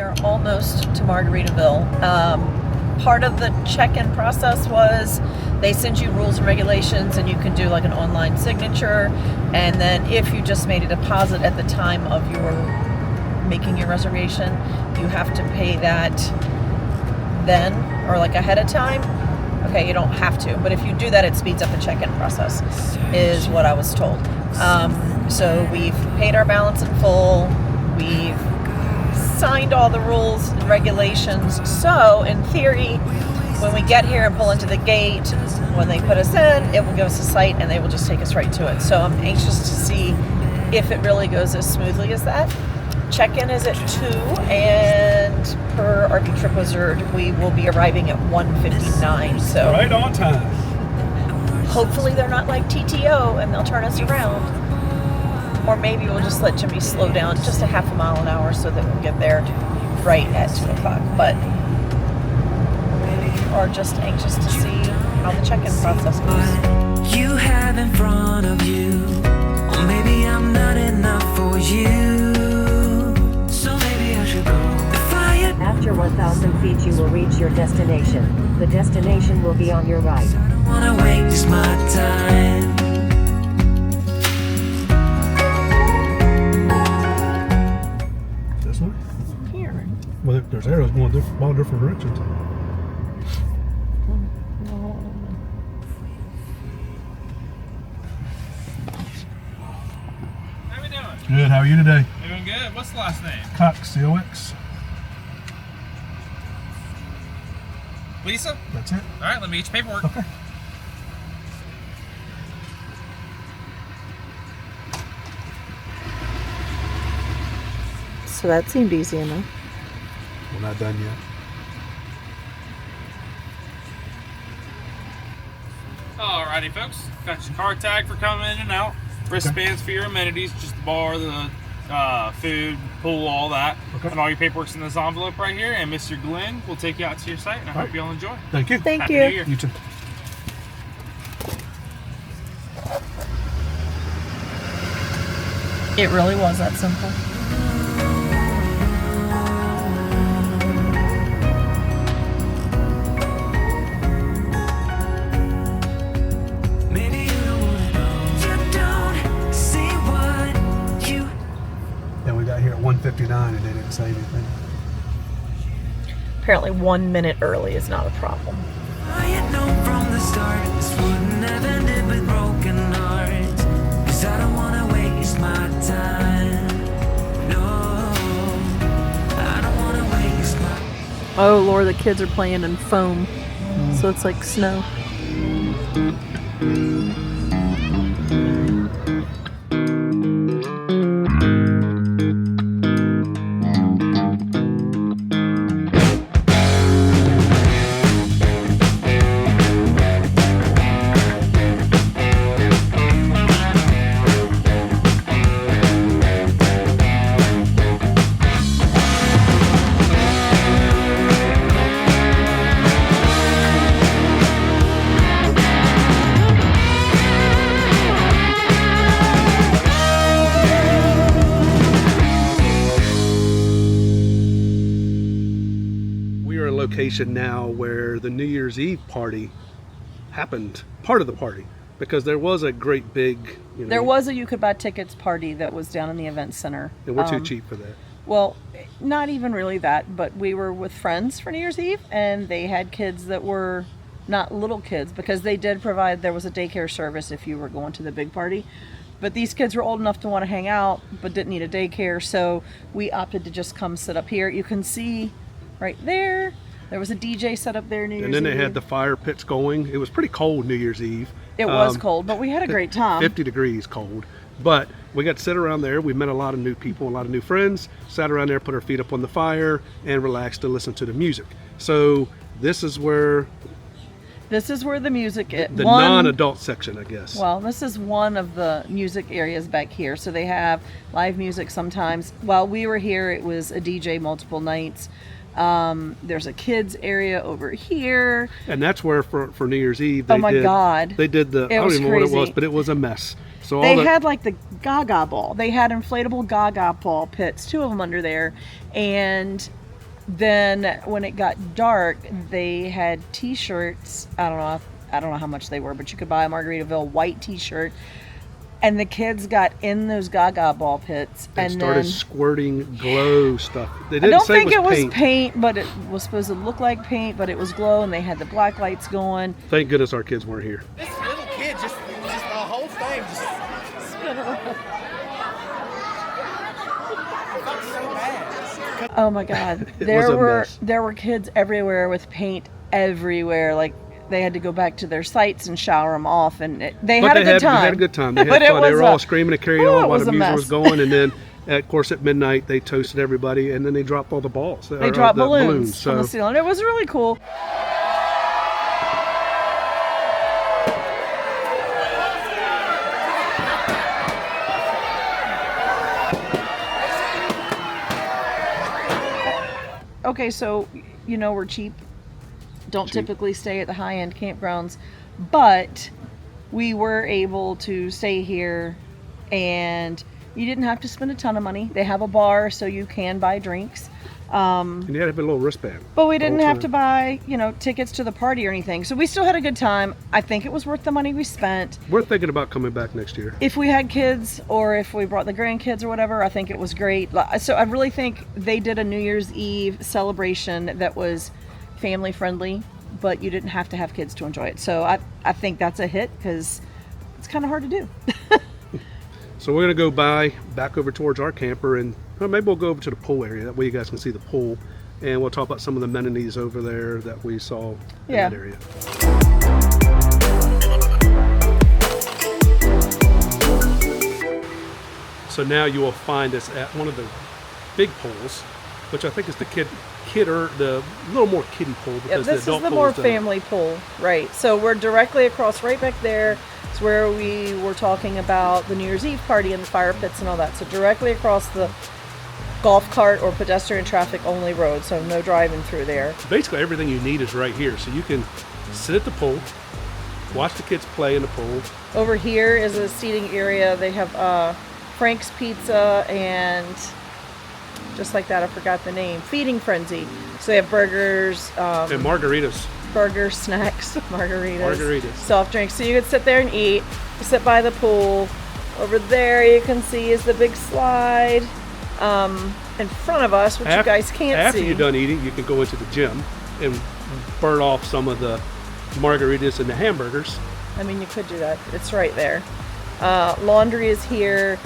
are almost to Margaritaville. Part of the check-in process was they send you rules and regulations, and you can do like an online signature, and then if you just made a deposit at the time of your making your reservation, you have to pay that then or like ahead of time. Okay, you don't have to, but if you do that, it speeds up the check-in process, is what I was told. So we've paid our balance in full. We've signed all the rules and regulations. So in theory, when we get here and pull into the gate, when they put us in, it will give us a site and they will just take us right to it. So I'm anxious to see if it really goes as smoothly as that. Check-in is at 2, and per RV Trip Wizard, we will be arriving at 1:59. So right on time. Hopefully they're not like TTO and they'll turn us around. Or maybe we'll just let Jimmy slow down just a half a mile an hour so that we'll get there right at 2 o'clock. But we are just anxious to see how the check-in process goes. You have in front of you, or maybe I'm not enough for you. So maybe I should go. After 1,000 feet you will reach your destination. The destination will be on your right. I don't wanna waste my time. This one? Here. Well, there's arrows going all different directions. How we doing? Good. How are you today? Doing good. What's the last name? Cox, COX. Lisa? That's it. All right, let me get your paperwork. Okay. So that seemed easy enough. We're not done yet. Alrighty, folks. Got your car tag for coming in and out. Wristbands for your amenities, just the bar, the food, pool, all that. Okay. And all your paperwork's in this envelope right here. And Mr. Glenn will take you out to your site, and I hope you all enjoy. Thank you. Thank Happy you. New Year. You too. It really was that simple. Maybe you don't wanna know. You don't see what you. And we got here at 1:59 and they didn't say anything. Apparently 1 minute early is not a problem. I had known from the start this wouldn't have ended with broken hearts. 'Cause I don't wanna waste my time. No, I don't wanna waste my. Oh Lord, the kids are playing in foam. So it's like snow. Location now where the New Year's Eve party happened, part of the party, because there was a great big, There was a you could buy tickets party that was down in the event center. and we're too cheap for that. Well, not even really that, but we were with friends for New Year's Eve, and they had kids that were not little kids, because they did provide, there was a daycare service if you were going to the big party. But these kids were old enough to want to hang out, but didn't need a daycare, so we opted to just come sit up here. You can see right there, there was a DJ set up there New Year's Eve. And then they had the fire pits going. It was pretty cold New Year's Eve. It was cold, but we had a great time. 50 degrees cold. But we got to sit around there. We met a lot of new people, a lot of new friends, sat around there, put our feet up on the fire, and relaxed to listen to the music. So this is where the music is. The non-adult section, I guess. Well, this is one of the music areas back here. So they have live music sometimes. While we were here, it was a DJ multiple nights. There's a kids area over here. And that's where for New Year's Eve, they God. They did the, I don't even know what it was, but it was a mess. So they had like the Gaga ball. They had inflatable Gaga ball pits, 2 of them under there. And then when it got dark, they had T-shirts. I don't know how much they were, but you could buy a Margaritaville white T-shirt. And the kids got in those Gaga ball pits They and started then squirting glow stuff. They I didn't don't say think it was paint. paint, but it was supposed to look like paint, but it was glow, and they had the black lights going. Thank goodness our kids weren't here. This little kid just the whole thing just Spin around. felt so bad. Oh my God! was a mess. There were kids everywhere with paint everywhere. Like they had to go back to their sites and shower them off, and they had a good time. They had a good time. They had But it fun. They was were a- all screaming and carrying Oh, on it while was the a music was mess. going. And then, of course, at midnight, they toasted everybody, and then they dropped all the balls. They dropped the balloons from So the ceiling. It was really cool. Okay, so we're cheap. Don't Cheap. typically stay at the high-end campgrounds, but we were able to stay here, and you didn't have to spend a ton of money. They have a bar, so you can buy drinks. and you had to have a little wristband. But we the didn't whole have to time. buy, tickets to the party or anything. So we still had a good time. I think it was worth the money we spent. We're thinking about coming back next year. If we had kids or if we brought the grandkids or whatever, I think it was great. So I really think they did a New Year's Eve celebration that was family friendly, but you didn't have to have kids to enjoy it. So I think that's a hit because it's kind of hard to do. So we're going to go back over towards our camper, and maybe we'll go over to the pool area. That way you guys can see the pool, and we'll talk about some of the amenities over there that we saw in Yeah. that area. So now you will find us at one of the big pools, which I think is the little more kiddie pool, Yeah, because this the is adult the pool more is the family pool, right? So we're directly across, right back there. It's where we were talking about the New Year's Eve party and the fire pits and all that. So directly across the golf cart or pedestrian traffic only road. So no driving through there. basically everything you need is right here. So you can sit at the pool, watch the kids play in the pool. Over here is a seating area. They have Frank's Pizza and just like that, I forgot the name. Feeding Frenzy. So they have burgers, And margaritas. burgers, snacks, Margaritas. soft drinks. So you could sit there and eat, sit by the pool. Over there you can see is the big slide. In front of us, which you guys can't After see. you're done eating, you can go into the gym and burn off some of the margaritas and the hamburgers. I mean, you could do that. It's right there. Laundry is here.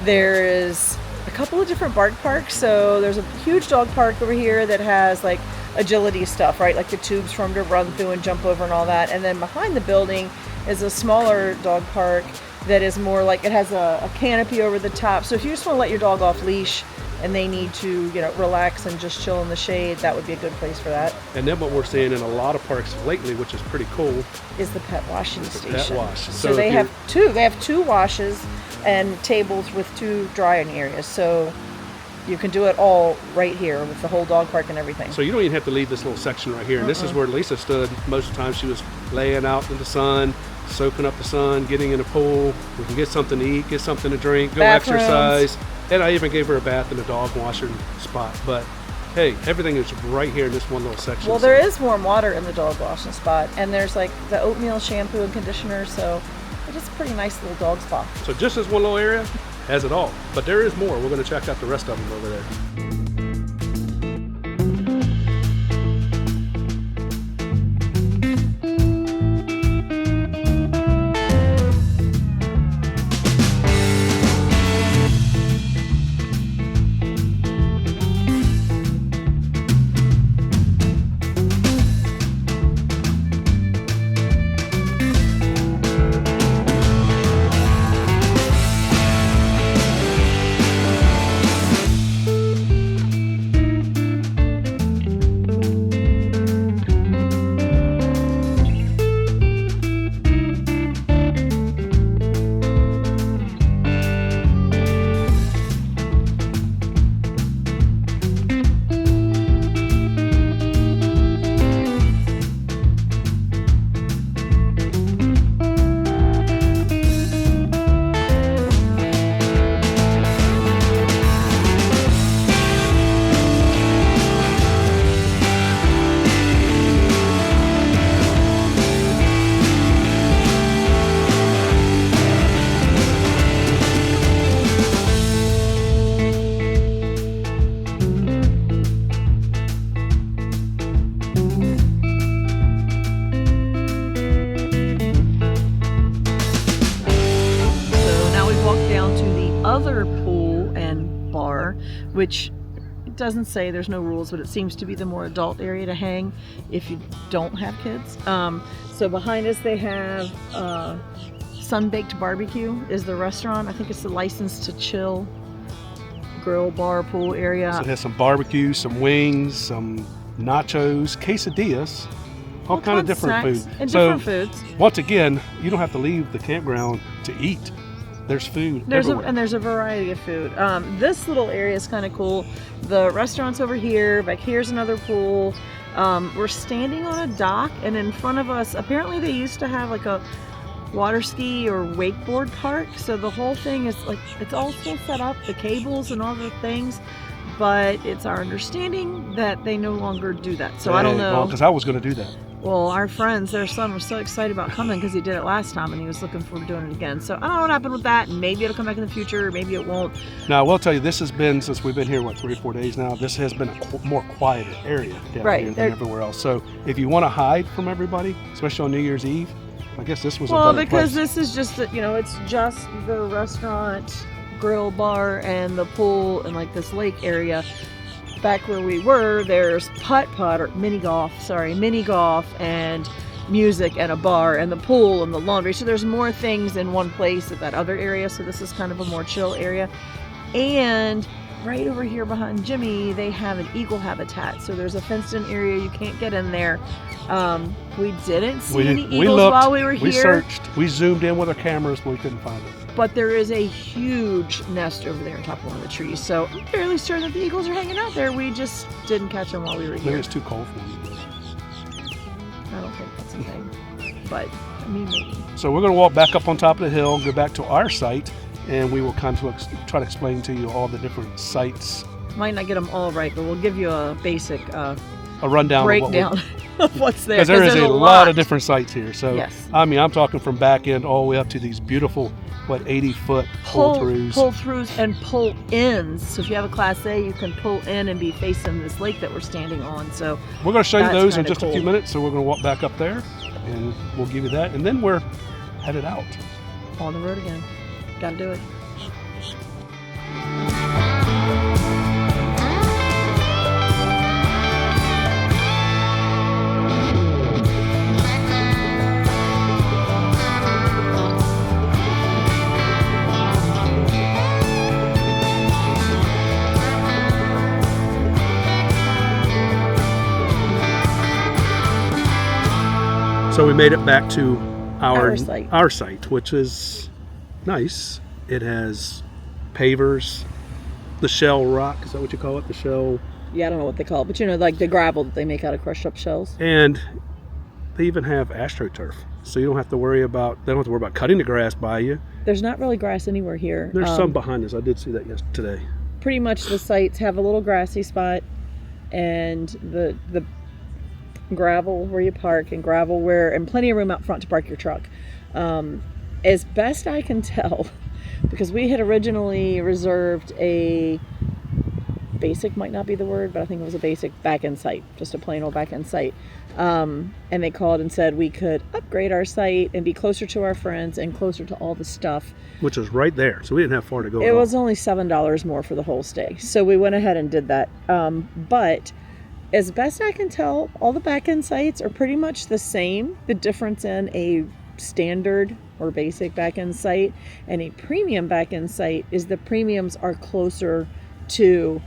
There is a couple of different bark parks. So there's a huge dog park over here that has like agility stuff, right? Like the tubes for them to run through and jump over and all that. And then behind the building is a smaller dog park that is more like it has a canopy over the top. So if you just want to let your dog off leash and they need to, relax and just chill in the shade, that would be a good place for that. And then what we're seeing in a lot of parks lately, which is pretty cool, Is the pet washing station. wash. So So they if have two washes and tables with two drying areas. So you can do it all right here with the whole dog park and everything. so you don't even have to leave this little section right here. And this is where Lisa stood most of the time. She was laying out in the sun, soaking up the sun, getting in the pool. We can get something to eat, get something to drink, go Bathrooms. exercise. And I even gave her a bath in the dog washer spot. But hey, everything is right here in this one little section. Well, So- there is warm water in the dog washing spot, and there's like the oatmeal shampoo and conditioner. So it is a pretty nice little dog spa. So just this one little area has it all. But there is more. We're going to check out the rest of them over there. which it doesn't say, there's no rules, but it seems to be the more adult area to hang if you don't have kids. So behind us they have Sun-Baked Barbecue is the restaurant. I think it's the license to chill grill, bar, pool area. So it has some barbecue, some wings, some nachos, quesadillas, all kind of different snacks food. and So different foods. once again, you don't have to leave the campground to eat. There's food everywhere. There's a variety of food. This little area is kind of cool. The restaurant's over here. Back here's another pool. We're standing on a dock, and in front of us, apparently they used to have like a water ski or wakeboard park. So the whole thing is like, it's all still set up, the cables and all the things, but it's our understanding that they no longer do that. So I don't know. Because I was going to do that. Well, our friends, their son was so excited about coming because he did it last time and he was looking forward to doing it again. So I don't know what happened with that. Maybe it'll come back in the future. Maybe it won't. Now, I will tell you, this has been, since we've been here, 3 or 4 days now, this has been a more quieter area down here than everywhere else. So if you want to hide from everybody, especially on New Year's Eve, I guess this was a better because place. this is just, it's just the restaurant, grill, bar, and the pool and like this lake area. Back where we were, there's putt-putt or mini golf and music and a bar and the pool and the laundry. So there's more things in one place at that other area. So this is kind of a more chill area. And right over here behind Jimmy, they have an eagle habitat. So there's a fenced-in area. You can't get in there. We didn't see any eagles while we were here. We searched. We zoomed in with our cameras, but we couldn't find them. But there is a huge nest over there on top of one of the trees. So I'm fairly sure that the eagles are hanging out there. We just didn't catch them while we were Maybe here. it's too cold for them. I don't think that's a thing. But, I mean, maybe. So we're going to walk back up on top of the hill, go back to our site, and we will kind of try to explain to you all the different sites. Might not get them all right, but we'll give you a basic A rundown breakdown of what's there. Because there is there's a lot of different sites here. So, yes. I mean, I'm talking from back end all the way up to these beautiful, 80-foot pull-throughs. Pull-throughs and pull-ins. So if you have a Class A, you can pull in and be facing this lake that we're standing on. So we're going to show you those in kinda just cool. a few minutes. So we're going to walk back up there, and we'll give you that. And then we're headed out. On the road again. Gotta do it. So we made it back to Our site, which is nice. It has pavers, the shell rock, is that what you call it? The shell. Yeah, I don't know what they call it, but like the gravel that they make out of crushed up shells. And they even have astroturf. So you don't have to worry about cutting the grass by you. There's not really grass anywhere here. There's some behind us. I did see that today. Pretty much the sites have a little grassy spot and the gravel where you park and plenty of room out front to park your truck. As best I can tell, because we had originally reserved a basic, might not be the word, but I think it was a basic back-end site, just a plain old back-end site. And they called and said we could upgrade our site and be closer to our friends and closer to all the stuff. Which was right there, so we didn't have far to go. It was only $7 more for the whole stay. So we went ahead and did that. But as best I can tell, all the back-end sites are pretty much the same. The difference in a standard or basic back-end site and a premium back-end site is the premiums are closer to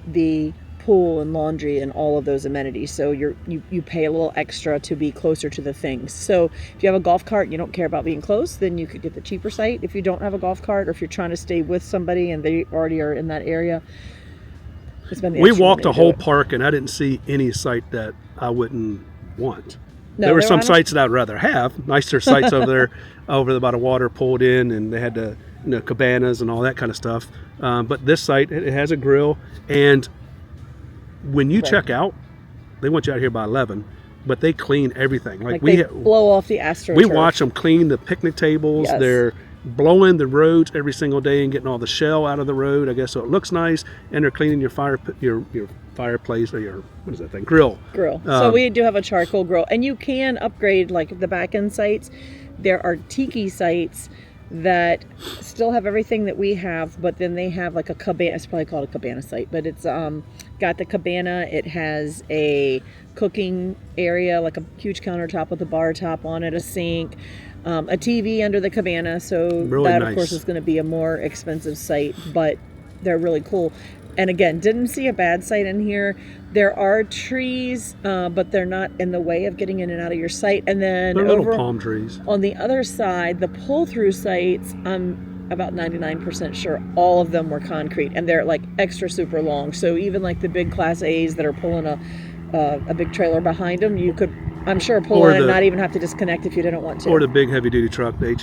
the pool and laundry and all of those amenities. So you pay a little extra to be closer to the things. So if you have a golf cart and you don't care about being close, then you could get the cheaper site. If you don't have a golf cart, or if you're trying to stay with somebody and they already are in that area, we walked a whole park and I didn't see any site that I wouldn't want. No, there were some sites that I'd rather have, nicer sites over there, by the water pulled in, and they had the cabanas and all that kind of stuff. But this site, it has a grill, and when you check out, they want you out here by 11, but they clean everything. Like they blow off the astroturf. We watch them clean the picnic tables. Yes. They're blowing the roads every single day and getting all the shell out of the road, I guess, so it looks nice. And they're cleaning your fireplace or your, what is that thing, grill. So we do have a charcoal grill, and you can upgrade like the back end sites. There are tiki sites that still have everything that we have, but then they have like a cabana. It's probably called a cabana site, but it's got the cabana. It has a cooking area, like a huge countertop with a bar top on it, a sink, a TV under the cabana. So Really that, nice. of course, is going to be a more expensive site, but they're really cool. And again, didn't see a bad site in here. There are trees, but they're not in the way of getting in and out of your site. And then They're little over palm trees. on the other side, the pull-through sites, I'm about 99% sure all of them were concrete, and they're like extra super long. So even like the big Class A's that are pulling a big trailer behind them, you could, I'm sure, pull Or in and the- not even have to disconnect if you didn't want to. Or the big heavy duty truck, the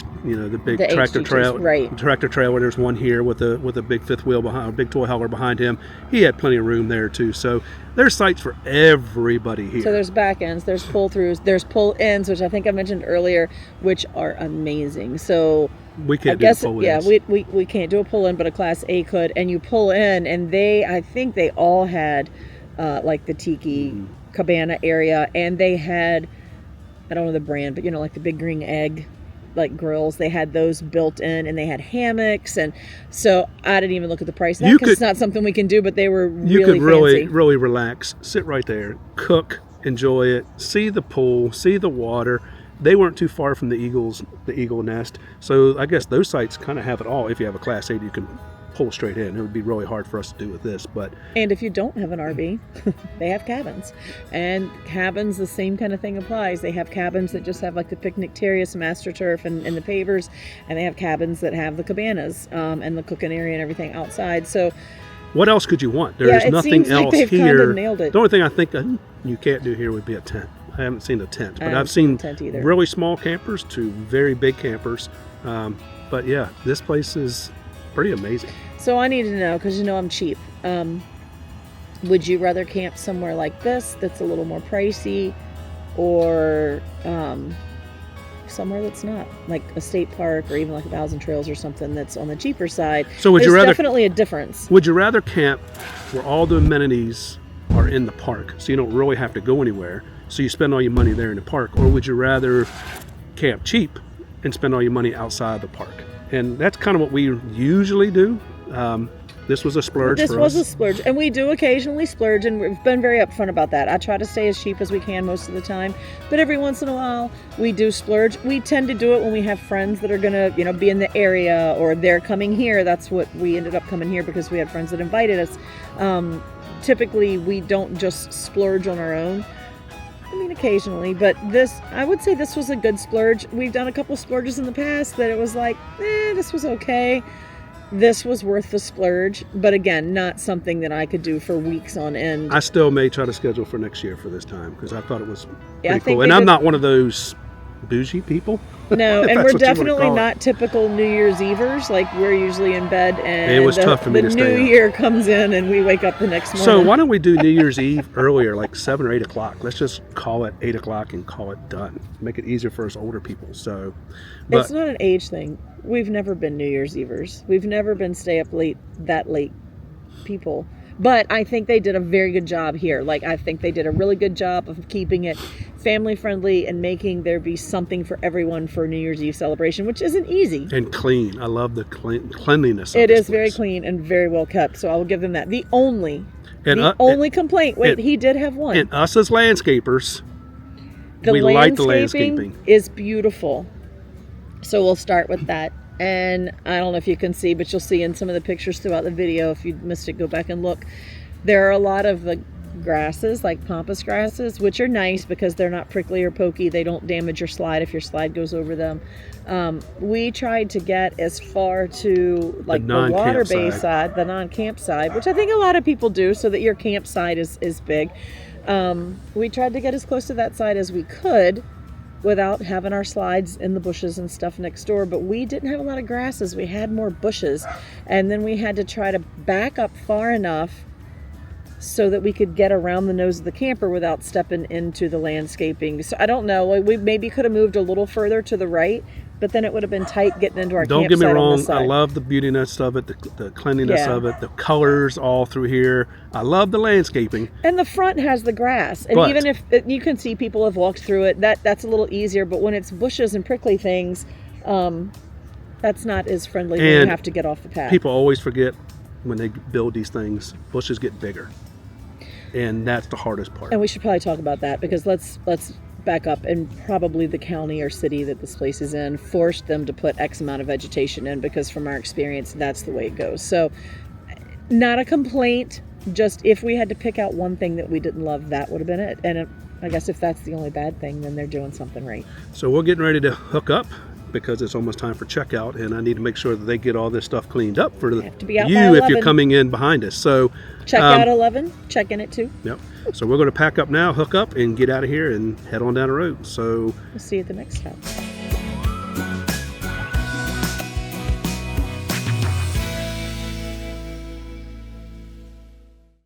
big The tractor HGTs, trailer, right. tractor trailer. There's one here with a big fifth wheel behind, a big toy hauler behind him. He had plenty of room there too. So there's sites for everybody here. So there's back ends, there's pull-throughs, there's pull-ins, which I think I mentioned earlier, which are amazing. So we I can't do guess, the full yeah, ends. we can't do a pull-in, but a Class A could. And you pull in, and I think they all had like the tiki cabana area, and they had, I don't know the brand, but like the big green egg like grills. They had those built in, and they had hammocks, and so I didn't even look at the price of that because it's not something we can do. But they were You could really fancy. really relax, sit right there, cook, enjoy it, see the pool, see the water. They weren't too far from the eagle nest. So I guess those sites kind of have it all. If you have a Class 8, you can pull straight in. It would be really hard for us to do with this, but And if you don't have an RV, they have cabins. And cabins, the same kind of thing applies. They have cabins that just have like the picnic terrace, master turf, and the pavers. And they have cabins that have the cabanas and the cooking area and everything outside. So what else could you want? Yeah, There's it nothing seems like else they've here. kinda nailed it. The only thing I think you can't do here would be a tent. I haven't seen a tent, but haven't I've seen seen a tent either. really small campers to very big campers. But yeah, this place is pretty amazing. So I need to know, because I'm cheap. Would you rather camp somewhere like this that's a little more pricey, or somewhere that's not, like a state park or even like 1,000 Trails or something that's on the cheaper side? So would you There's rather- definitely a difference. Would you rather camp where all the amenities are in the park, so you don't really have to go anywhere, so you spend all your money there in the park, or would you rather camp cheap and spend all your money outside the park? And that's kind of what we usually do. This was a splurge This for was us. a splurge, and we do occasionally splurge, and we've been very upfront about that. I try to stay as cheap as we can most of the time, but every once in a while we do splurge. We tend to do it when we have friends that are gonna, be in the area, or they're coming here. That's what we ended up coming here, because we had friends that invited us. Typically, we don't just splurge on our own. I mean, occasionally, but I would say this was a good splurge. We've done a couple splurges in the past that it was like, this was okay. This was worth the splurge, but again, not something that I could do for weeks on end. I still may try to schedule for next year for this time, because I thought it was Yeah, I pretty think cool. And they I'm did- not one of those bougie people. No, If and that's we're what you wanna definitely call it. not typical New Year's Evers. Like, we're usually in bed, and It was tough for me to the stay New up. Year comes in, and we wake up the next morning. So why don't we do New Year's Eve earlier, like 7 or 8 o'clock? Let's just call it 8 o'clock and call it done. Make it easier for us older people. So, but It's not an age thing. We've never been New Year's Evers. We've never been stay up that late people. But I think they did a very good job here. Like, I think they did a really good job of keeping it family friendly and making there be something for everyone for New Year's Eve celebration, which isn't easy. and clean. I love the cleanliness. Of It this is very place. clean and very well kept. So I will give them that. The only And, complaint. Wait, and- he did have one. And us as landscapers, The we like the landscaping landscaping. is beautiful. So we'll start with that. And I don't know if you can see, but you'll see in some of the pictures throughout the video. If you missed it, go back and look. There are a lot of the grasses, like pampas grasses, which are nice because they're not prickly or pokey. They don't damage your slide if your slide goes over them. We tried to get as far to like the non-camp water bay side. side, the non-camp side, which I think a lot of people do, so that your camp side is big. We tried to get as close to that side as we could without having our slides in the bushes and stuff next door, but we didn't have a lot of grasses. We had more bushes, and then we had to try to back up far enough so that we could get around the nose of the camper without stepping into the landscaping. So I don't know, we maybe could have moved a little further to the right, but then it would have been tight getting into our Don't campsite get me on wrong, this I side. love the beautiness of it, the cleanliness Yeah. of it, the colors all through here. I love the landscaping. And the front has the grass, and But- even if you can see people have walked through it, that's a little easier. But when it's bushes and prickly things, That's not as friendly when you And have to get off the path. People always forget when they build these things, bushes get bigger. And that's the hardest part. And we should probably talk about that, because let's back up, and probably the county or city that this place is in forced them to put X amount of vegetation in, because from our experience, that's the way it goes. So not a complaint, just if we had to pick out one thing that we didn't love, that would have been it. And I guess if that's the only bad thing, then they're doing something right. So we're getting ready to hook up because it's almost time for checkout, and I need to make sure that they get all this stuff cleaned up for Have to be out by you if 11. you're coming in behind us. So Check out 11, check in at 2. Yep. So we're going to pack up now, hook up, and get out of here and head on down the road. So We'll see you at the next stop.